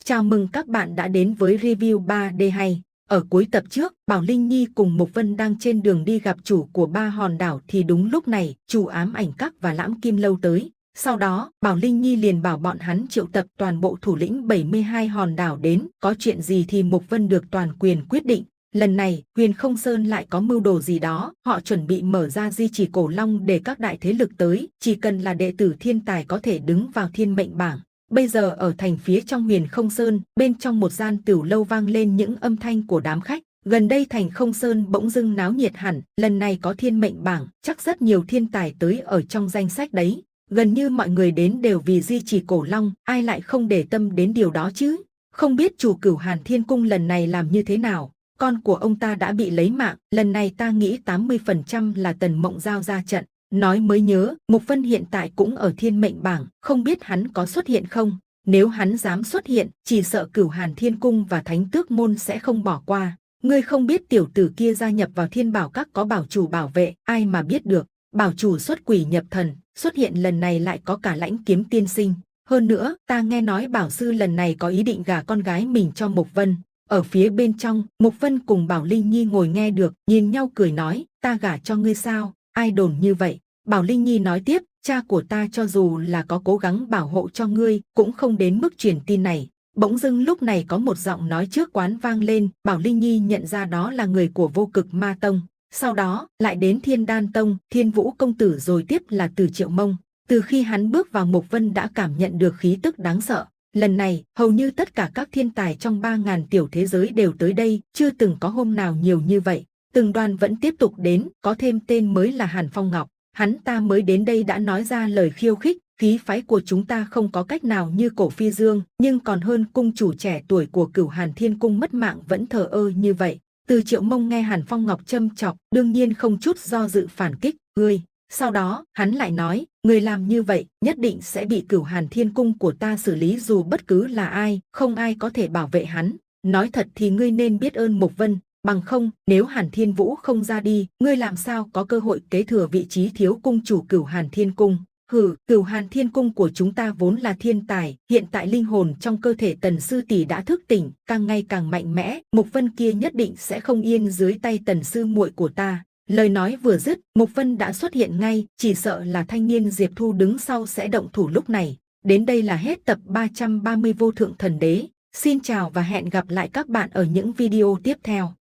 Chào mừng các bạn đã đến với review 3D hay. Ở cuối tập trước, Bảo Linh Nhi cùng Mục Vân đang trên đường đi gặp chủ của 3 hòn đảo thì đúng lúc này, chủ Ám Ảnh Các và Lãm Kim Lâu tới. Sau đó, Bảo Linh Nhi liền bảo bọn hắn triệu tập toàn bộ thủ lĩnh 72 hòn đảo đến, có chuyện gì thì Mục Vân được toàn quyền quyết định. Lần này, Huyền Không Sơn lại có mưu đồ gì đó, họ chuẩn bị mở ra di chỉ Cổ Long để các đại thế lực tới, chỉ cần là đệ tử thiên tài có thể đứng vào thiên mệnh bảng. Bây giờ ở thành phía trong Huyền Không Sơn, bên trong một gian tửu lâu vang lên những âm thanh của đám khách. Gần đây thành Không Sơn bỗng dưng náo nhiệt hẳn, lần này có thiên mệnh bảng, chắc rất nhiều thiên tài tới ở trong danh sách đấy. Gần như mọi người đến đều vì di chỉ Cổ Long, ai lại không để tâm đến điều đó chứ? Không biết chủ Cửu Hàn Thiên Cung lần này làm như thế nào? Con của ông ta đã bị lấy mạng, lần này ta nghĩ 80% là Tần Mộng Giao ra trận. Nói mới nhớ, Mục Vân hiện tại cũng ở thiên mệnh bảng, không biết hắn có xuất hiện không? Nếu hắn dám xuất hiện, chỉ sợ Cửu Hàn Thiên Cung và Thánh Tước Môn sẽ không bỏ qua. Ngươi không biết tiểu tử kia gia nhập vào Thiên Bảo Các có bảo chủ bảo vệ, ai mà biết được. Bảo chủ xuất quỷ nhập thần, xuất hiện lần này lại có cả Lãnh Kiếm tiên sinh. Hơn nữa, ta nghe nói bảo sư lần này có ý định gả con gái mình cho Mục Vân. Ở phía bên trong, Mục Vân cùng Bảo Linh Nhi ngồi nghe được, nhìn nhau cười nói, ta gả cho ngươi sao? Ai đồn như vậy? Bảo Linh Nhi nói tiếp, cha của ta cho dù là có cố gắng bảo hộ cho ngươi, cũng không đến mức truyền tin này. Bỗng dưng lúc này có một giọng nói trước quán vang lên, Bảo Linh Nhi nhận ra đó là người của Vô Cực Ma Tông. Sau đó, lại đến Thiên Đan Tông, Thiên Vũ Công Tử rồi tiếp là Từ Triệu Mông. Từ khi hắn bước vào Mục Vân đã cảm nhận được khí tức đáng sợ. Lần này, hầu như tất cả các thiên tài trong 3.000 tiểu thế giới đều tới đây, chưa từng có hôm nào nhiều như vậy. Từng đoàn vẫn tiếp tục đến, có thêm tên mới là Hàn Phong Ngọc. Hắn ta mới đến đây đã nói ra lời khiêu khích, khí phái của chúng ta không có cách nào như Cổ Phi Dương, nhưng còn hơn cung chủ trẻ tuổi của Cửu Hàn Thiên Cung mất mạng vẫn thờ ơ như vậy. Từ Triệu Mông nghe Hàn Phong Ngọc châm chọc, đương nhiên không chút do dự phản kích, ngươi. Sau đó, hắn lại nói, người làm như vậy, nhất định sẽ bị Cửu Hàn Thiên Cung của ta xử lý dù bất cứ là ai, không ai có thể bảo vệ hắn. Nói thật thì ngươi nên biết ơn Mục Vân, bằng không, nếu Hàn Thiên Vũ không ra đi, ngươi làm sao có cơ hội kế thừa vị trí thiếu cung chủ Cửu Hàn Thiên Cung. Hừ, Cửu Hàn Thiên Cung của chúng ta vốn là thiên tài, hiện tại linh hồn trong cơ thể Tần sư tỷ đã thức tỉnh, càng ngày càng mạnh mẽ, Mục Vân kia nhất định sẽ không yên dưới tay Tần sư muội của ta. Lời nói vừa dứt, Mục Vân đã xuất hiện ngay, chỉ sợ là thanh niên Diệp Thu đứng sau sẽ động thủ lúc này. Đến đây là hết tập 330 Vô Thượng Thần Đế. Xin chào và hẹn gặp lại các bạn ở những video tiếp theo.